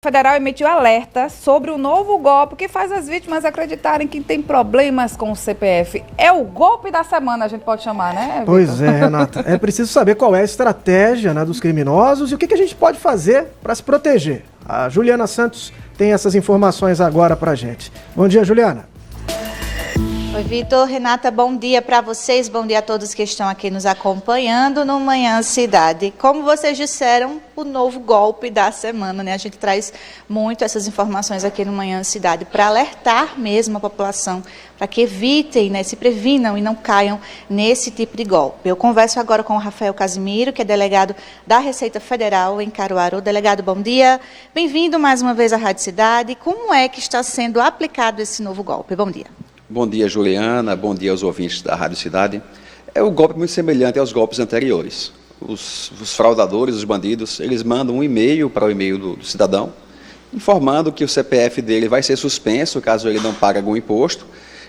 Federal emitiu alerta sobre o novo golpe que faz as vítimas acreditarem que tem problemas com o CPF. É o golpe da semana, a gente pode chamar, né, Vitor? Pois é, Renata. É preciso saber qual é a estratégia, né, dos criminosos e o que a gente pode fazer para se proteger. A Juliana Santos tem essas informações agora para a gente. Bom dia, Juliana. Oi, Vitor, Renata, bom dia para vocês, bom dia a todos que estão aqui nos acompanhando no Manhã Cidade. Como vocês disseram, o novo golpe da semana, né? A gente traz muito essas informações aqui no Manhã Cidade para alertar mesmo a população, para que evitem, né, se previnam e não caiam nesse tipo de golpe. Eu converso agora com o Rafael Casimiro, que é delegado da Receita Federal em Caruaru. Delegado, bom dia. Bem-vindo mais uma vez à Rádio Cidade. Como é que está sendo aplicado esse novo golpe? Bom dia. Bom dia, Juliana. Bom dia aos ouvintes da Rádio Cidade. É um golpe muito semelhante aos golpes anteriores. Os fraudadores, os bandidos, eles mandam um e-mail para o e-mail do cidadão, informando que o CPF dele vai ser suspenso caso ele não pague algum imposto,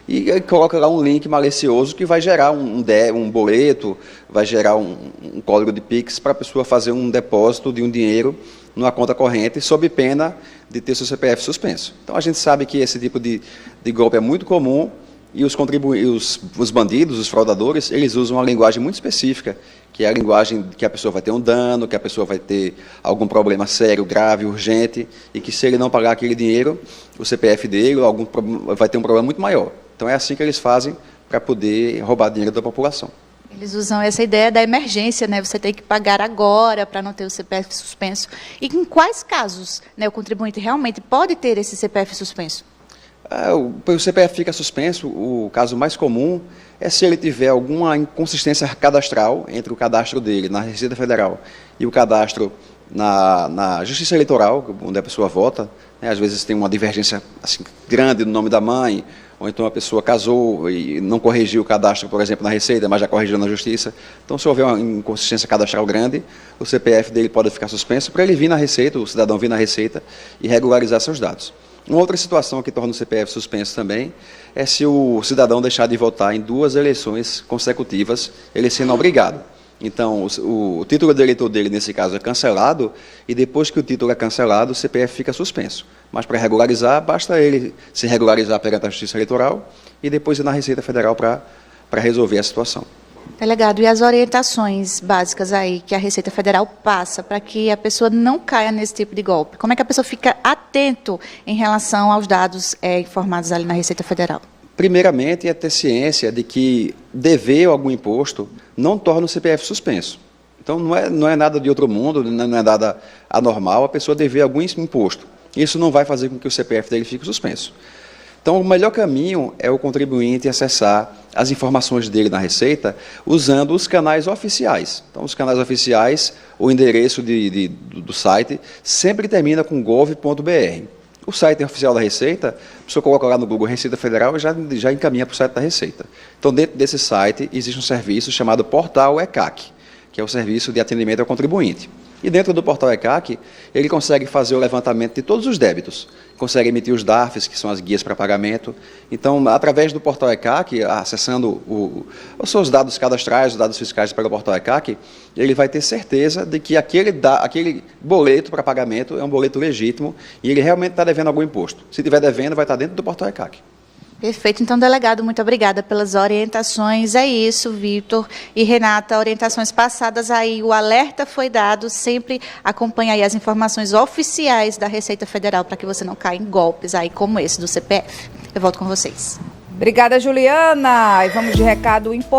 e coloca lá um link malicioso que vai gerar um boleto, vai gerar um código de Pix para a pessoa fazer um depósito de um dinheiro numa conta corrente, sob pena de ter seu CPF suspenso. Então, a gente sabe que esse tipo de golpe é muito comum e os bandidos, os fraudadores, eles usam uma linguagem muito específica, que é a linguagem que a pessoa vai ter um dano, que a pessoa vai ter algum problema sério, grave, urgente, e que se ele não pagar aquele dinheiro, o CPF dele vai ter um problema muito maior. Então, é assim que eles fazem para poder roubar dinheiro da população. Eles usam essa ideia da emergência, né? Você tem que pagar agora para não ter o CPF suspenso. E em quais casos, né, o contribuinte realmente pode ter esse CPF suspenso? O CPF fica suspenso, o caso mais comum é se ele tiver alguma inconsistência cadastral entre o cadastro dele na Receita Federal e o cadastro na Justiça Eleitoral, onde a pessoa vota, né? Às vezes tem uma divergência assim, grande no nome da mãe, ou então a pessoa casou e não corrigiu o cadastro, por exemplo, na Receita, mas já corrigiu na Justiça. Então, se houver uma inconsistência cadastral grande, o CPF dele pode ficar suspenso para ele vir na Receita, o cidadão vir na Receita e regularizar seus dados. Uma outra situação que torna o CPF suspenso também é se o cidadão deixar de votar em 2 eleições consecutivas, ele sendo obrigado. Então, o título de eleitor dele, nesse caso, é cancelado, e depois que o título é cancelado, o CPF fica suspenso. Mas, para regularizar, basta ele se regularizar perante a Justiça Eleitoral e depois ir na Receita Federal para resolver a situação. Delegado, e as orientações básicas aí que a Receita Federal passa para que a pessoa não caia nesse tipo de golpe? Como é que a pessoa fica atento em relação aos dados informados ali na Receita Federal? Primeiramente, é ter ciência de que dever algum imposto não torna o CPF suspenso. Então, não é nada de outro mundo, não é nada anormal a pessoa dever algum imposto. Isso não vai fazer com que o CPF dele fique suspenso. Então, o melhor caminho é o contribuinte acessar as informações dele na Receita usando os canais oficiais. Então, os canais oficiais, o endereço do site sempre termina com gov.br. O site oficial da Receita, a pessoa coloca lá no Google Receita Federal e já encaminha para o site da Receita. Então, dentro desse site, existe um serviço chamado Portal ECAC, que é o serviço de atendimento ao contribuinte. E dentro do Portal ECAC, ele consegue fazer o levantamento de todos os débitos, consegue emitir os DARFs, que são as guias para pagamento. Então, através do Portal ECAC, acessando os seus dados cadastrais, os dados fiscais para o Portal ECAC, ele vai ter certeza de que aquele boleto para pagamento é um boleto legítimo e ele realmente está devendo algum imposto. Se estiver devendo, vai estar dentro do Portal ECAC. Perfeito. Então, delegado, muito obrigada pelas orientações. É isso, Vitor e Renata, orientações passadas aí, o alerta foi dado, sempre acompanhe aí as informações oficiais da Receita Federal para que você não caia em golpes aí como esse do CPF. Eu volto com vocês. Obrigada, Juliana. E vamos de recado importante.